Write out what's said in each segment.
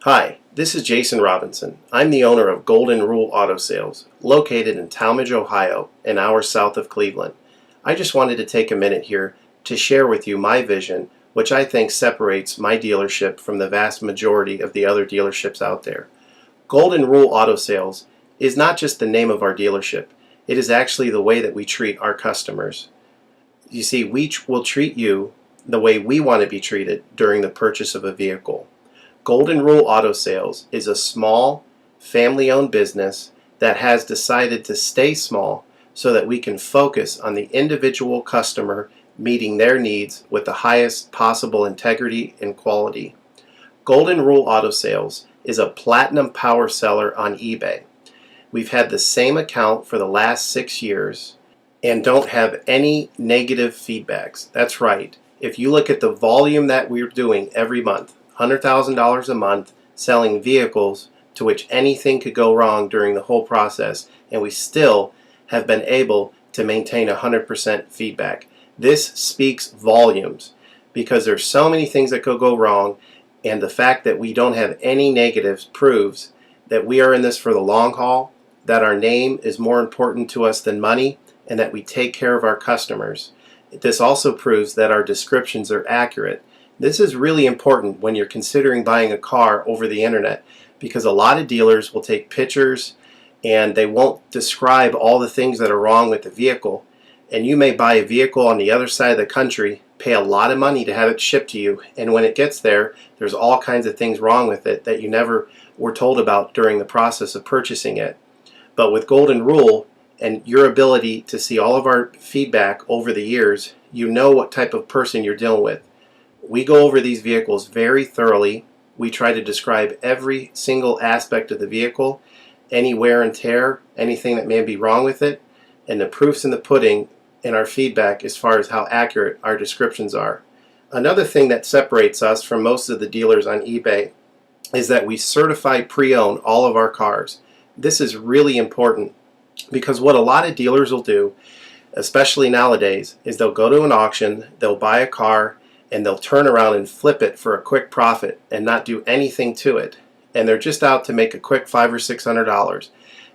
Hi, this is Jason Robinson. I'm the owner of Golden Rule Auto Sales, located in Talmadge, Ohio, an hour south of Cleveland. I just wanted to take a minute here to share with you my vision, which I think separates my dealership from the vast majority of the other dealerships out there. Golden Rule Auto Sales is not just the name of our dealership, it is actually the way that we treat our customers. You see, we will treat you the way we want to be treated during the purchase of a vehicle. Golden Rule Auto Sales is a small, family-owned business that has decided to stay small so that we can focus on the individual customer meeting their needs with the highest possible integrity and quality. Golden Rule Auto Sales is a platinum power seller on eBay. We've had the same account for the last 6 years and don't have any negative feedbacks. That's right. If you look at the volume that we're doing every month, $100,000 a month selling vehicles to which anything could go wrong during the whole process, and we still have been able to maintain 100% feedback. This speaks volumes because there's so many things that could go wrong, and the fact that we don't have any negatives proves that we are in this for the long haul, that our name is more important to us than money, and that we take care of our customers. This also proves that our descriptions are accurate. This is really important when you're considering buying a car over the internet, because a lot of dealers will take pictures and they won't describe all the things that are wrong with the vehicle. And you may buy a vehicle on the other side of the country, pay a lot of money to have it shipped to you, and when it gets there, there's all kinds of things wrong with it that you never were told about during the process of purchasing it. But with Golden Rule and your ability to see all of our feedback over the years, you know what type of person you're dealing with. We go over these vehicles very thoroughly. We try to describe every single aspect of the vehicle, any wear and tear, anything that may be wrong with it, and the proof's in the pudding in our feedback as far as how accurate our descriptions are. Another thing that separates us from most of the dealers on eBay is that we certify pre-owned all of our cars. This is really important because what a lot of dealers will do, especially nowadays, is they'll go to an auction, they'll buy a car, and they'll turn around and flip it for a quick profit and not do anything to it. And they're just out to make a quick $500 or $600.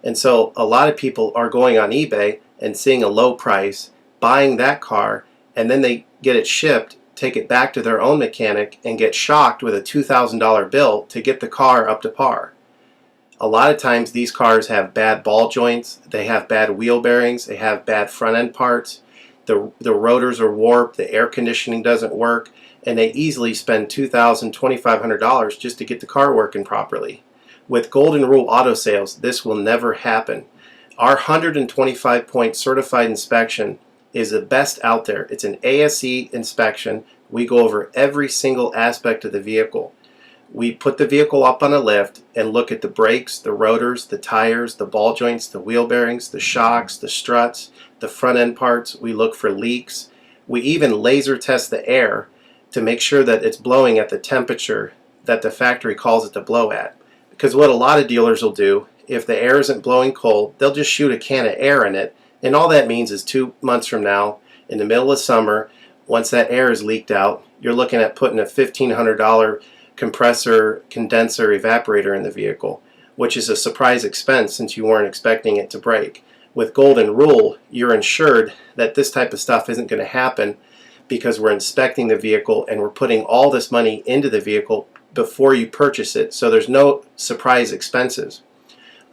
And so a lot of people are going on eBay and seeing a low price, buying that car, and then they get it shipped, take it back to their own mechanic, and get shocked with a $2,000 bill to get the car up to par. A lot of times these cars have bad ball joints, they have bad wheel bearings, they have bad front end parts. The rotors are warped, the air conditioning doesn't work, and they easily spend $2,000, $2,500 just to get the car working properly. With Golden Rule Auto Sales, this will never happen. Our 125-point certified inspection is the best out there. It's an ASE inspection. We go over every single aspect of the vehicle. We put the vehicle up on a lift and look at the brakes, the rotors, the tires, the ball joints, the wheel bearings, the shocks, the struts, the front end parts. We look for leaks. We even laser test the air to make sure that it's blowing at the temperature that the factory calls it to blow at. Because what a lot of dealers will do, if the air isn't blowing cold, they'll just shoot a can of air in it, and all that means is 2 months from now, in the middle of summer, once that air is leaked out, you're looking at putting a $1,500 compressor, condenser, evaporator in the vehicle, which is a surprise expense since you weren't expecting it to break. With Golden Rule, you're ensured that this type of stuff isn't going to happen because we're inspecting the vehicle and we're putting all this money into the vehicle before you purchase it, so there's no surprise expenses.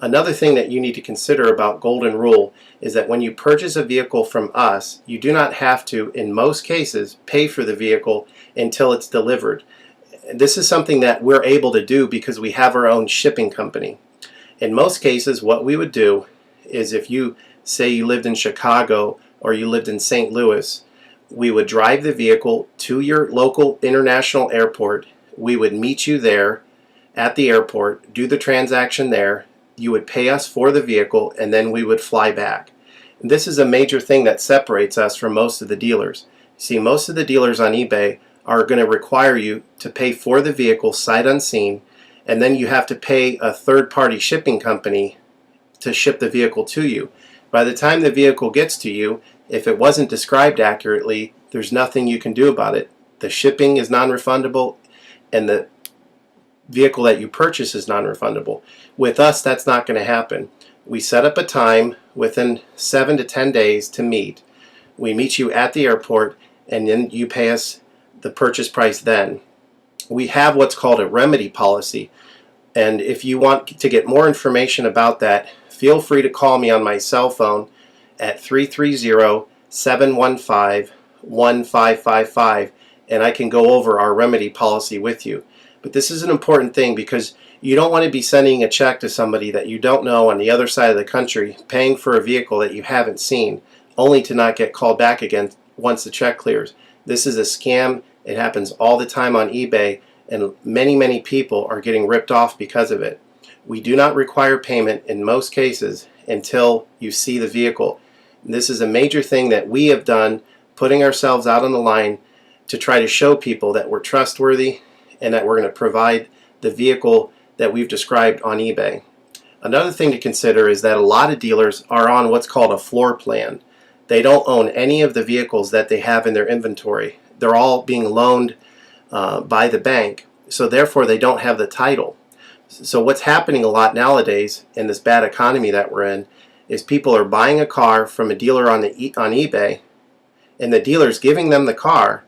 Another thing that you need to consider about Golden Rule is that when you purchase a vehicle from us, you do not have to, in most cases, pay for the vehicle until it's delivered. This is something that we're able to do because we have our own shipping company. In most cases, what we would do is if you say you lived in Chicago or you lived in St. Louis, we would drive the vehicle to your local international airport. We would meet you there at the airport, do the transaction there. You would pay us for the vehicle, and then we would fly back. And this is a major thing that separates us from most of the dealers. See, most of the dealers on eBay are going to require you to pay for the vehicle sight unseen, and then you have to pay a third-party shipping company to ship the vehicle to you. By the time the vehicle gets to you, if it wasn't described accurately, there's nothing you can do about it. The shipping is non-refundable, and the vehicle that you purchase is non-refundable. With us, that's not going to happen. We set up a time within 7 to 10 days to meet. We meet you at the airport, and then you pay us the purchase price then. We have what's called a remedy policy, and if you want to get more information about that, feel free to call me on my cell phone at 330-715-1555, and I can go over our remedy policy with you. But this is an important thing because you don't want to be sending a check to somebody that you don't know on the other side of the country, paying for a vehicle that you haven't seen, only to not get called back again once the check clears. This is a scam. It happens all the time on eBay, and many people are getting ripped off because of it. We do not require payment in most cases until you see the vehicle. This is a major thing that we have done, putting ourselves out on the line to try to show people that we're trustworthy and that we're going to provide the vehicle that we've described on eBay. Another thing to consider is that a lot of dealers are on what's called a floor plan. They don't own any of the vehicles that they have in their inventory. They're all being loaned by the bank, so therefore they don't have the title. So what's happening a lot nowadays in this bad economy that we're in is people are buying a car from a dealer on eBay, and the dealer's giving them the car,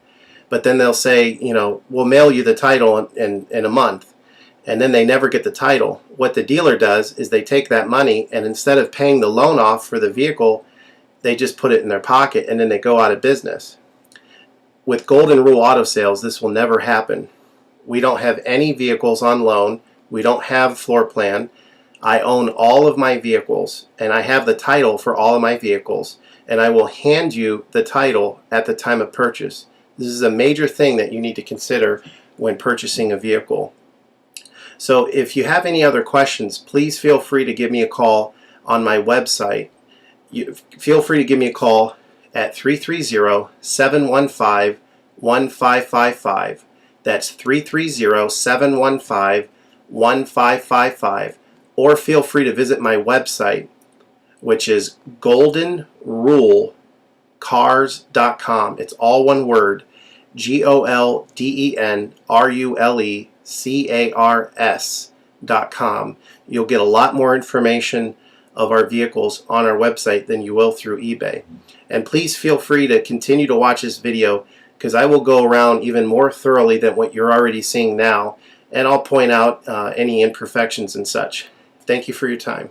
but then they'll say, you know, we'll mail you the title in a month, and then they never get the title. What the dealer does is they take that money, and instead of paying the loan off for the vehicle, they just put it in their pocket, and then they go out of business. With Golden Rule Auto Sales, this will never happen. We don't have any vehicles on loan. We don't have floor plan. I own all of my vehicles, and I have the title for all of my vehicles, and I will hand you the title at the time of purchase. This is a major thing that you need to consider when purchasing a vehicle. So if you have any other questions, please feel free to give me a call on my website. Feel free to give me a call at 330-715-1555. That's 330-715-1555. Or feel free to visit my website, which is goldenrulecars.com. It's all one word, goldenrulecars.com. You'll get a lot more information of our vehicles on our website than you will through eBay. And please feel free to continue to watch this video, because I will go around even more thoroughly than what you're already seeing now, and I'll point out any imperfections and such. Thank you for your time.